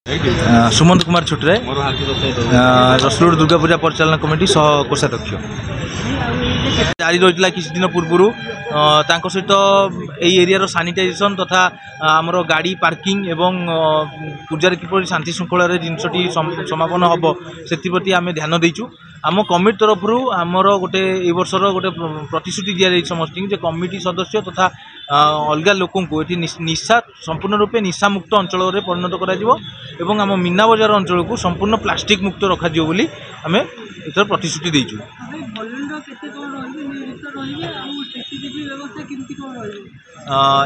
Sumant Kumar छोटराय रसलगड़ Durga Puja परिचालना committee सह कोषाध्यक्ष जारी रही किसी दिन पूर्व सहित यही एरिया सानिटाइजेशन तथा आमर गाड़ी पार्किंग एवं पूजार किपर शांति श्रृंखल जिनसटी समापन हम से आम ध्यान देचु आम कमिटी तरफ आमर गोटे ए वर्षर गोटे प्रतिश्रुति दि जाए समस्त जे कमिटी सदस्य तथा अलग लोक निशा संपूर्ण रूपे निशा मुक्त अंचल परिणत कर आम मीना बजार अंचल को संपूर्ण प्लास्टिक मुक्त रखा बोली आम एथर प्रतिश्रुति देचु।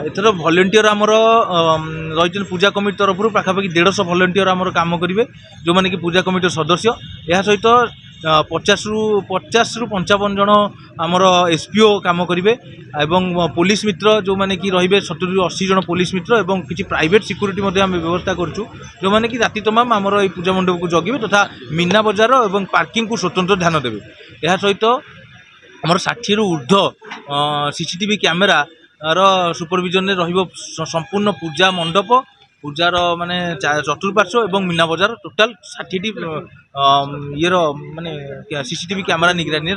एथर भलेंटियर आमर रही पूजा कमिटी तरफ पाखापाखि 150 भलेंटियर आमर काम करेंगे जो मैंने कि पूजा कमिटी सदस्य यह सहित 50 रु 55 जन आमर एसपीओ काम करेंगे एवं पुलिस मित्र जो मैंने कि रे 70 रु 80 जन पुलिस मित्र एवं किसी प्राइवेट सिक्यूरीटी आम व्यवस्था करूँ जो मैंने कि राति तमाम आमर ये पूजा मंडप को जगिबे तथा मीना बजार और पार्किंग को स्वतंत्र ध्यान देवे यह सहित आमर 60 रु ऊर्ध्व सीसीटीवी कैमेरा सुपरविजन रे संपूर्ण पूजा मंडप पूजार माने चतुर्पार्श्व एवं मीना बजार टोटाल 60 ये माने सीसीटीवी कैमेरा निगरानी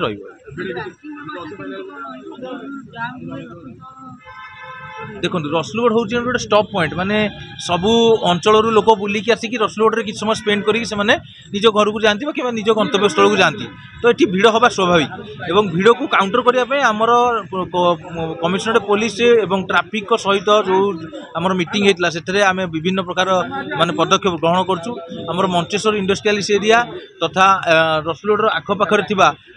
देखो रसलगड़ हूँ गोटे स्टॉप पॉइंट माने सबू अंचल लोक बुलिकी आसिक रसलगड़ किसी समय स्पेंड करके निज घर को जाती कि निज गंतव्य स्थल को जाती तो ये भिड़ हवा स्वाभाविक एवं भिड़ को काउंटर करने आमर कमिशनरेट पुलिस एवं ट्राफिक सहित जो आमर मीटिंग होता से आम विभिन्न प्रकार माने पदक्षेप ग्रहण करूँ मंचेश्वर इंडस्ट्रियल एरिया तथा रसलगड़ आखपाखे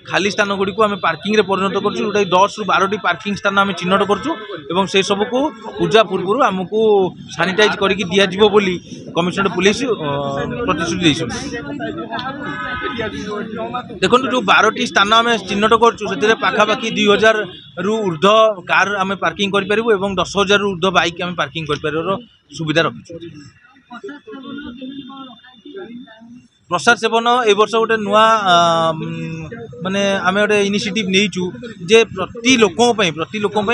खाली स्थान गुड़ी को आम पार्किंग रे परिणत करूँ 10 रु 12 पार्किंग स्थान आम चिन्हट करूँ से सब को पूजा पूर्व आमको सानिटाइज करके दिज्व बोली कमिशनरेट पुलिस प्रतिश्रुति देखो जो 12टी स्थान आम चिन्हट करूँ पाखापाखि 2000 रु ऊर्ध्व कार आम पार्किंग करूँ और 10,000 रु ऊर्ध्व बाइक आम पार्किंग कर सुविधा रखी। प्रसाद सेवन ए वर्ष गोटे नुआ माने आम गोटे इनिशिएटिव नहींचु जे प्रति लोक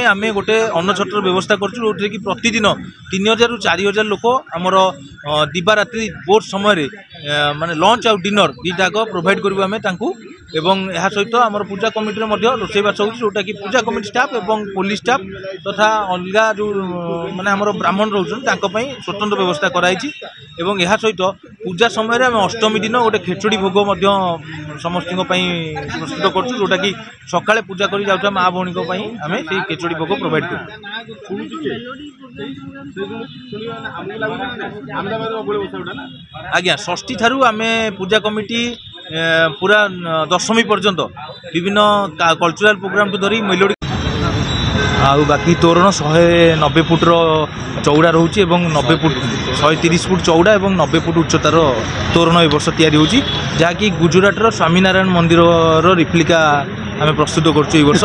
आम गोटे अन्न छटर व्यवस्था करूँ कि प्रतिदिन 3000 रु 4000 लोक आमर दिवा रात्रि बोट समय माने लंच आउ डिनर दुटाक प्रोवाइड करूँ आम एवं यह सहित आम पूजा कमिटी रोषेबास हो जोटा कि पूजा कमिटी स्टाफ एवं पुलिस स्टाफ तथा अलग जो माने आमर ब्राह्मण रोचन स्वतंत्र व्यवस्था कराई एवं यह सहित पूजा समय आम अष्टमी दिन गोटे खेचुड़ी भोग समस्त प्रस्तुत करूँ जोटा कि सकाଳେ पूजा कर जाऊँ माँ भौणी आम से खेचुड़ी भोग प्रोवाइड कर आज्ञा षष्ठी ठारू आम पूजा कमिटी पूरा दशमी पर्यंत विभिन्न कल्चरल प्रोग्राम को धरी मेलोडी बाकी तोरण 190 फुट्र चौड़ा रोचे और 90 फुट 130 फुट चौड़ा और 90 फुट उच्चतार तोरण ए वर्ष तैयारी होची जहाँकि गुजराटर स्वामीनारायण मंदिर रिप्लिका आम प्रस्तुत करुँ वर्ष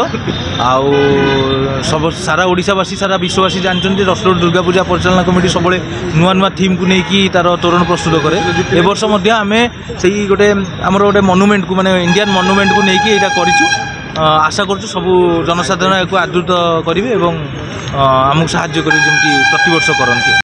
आउ सब सारा ओडिशावासी सारा विश्ववासी जानते रसलगड़ दुर्गा पूजा परिचालना कमिटी सब नुआ नुआ थीम को लेकिन तार तोरण प्रस्तुत करे ए वर्ष आम से गोटे आमर गोटे मनुमेंट को माने इंडियन मनुमेंट को लेकिन यहाँ करूँ आशा करूँ सबू जनसाधारण या आदृत करेंगे और आमको साहाय्य करेंगे जमी प्रतिवर्ष करते।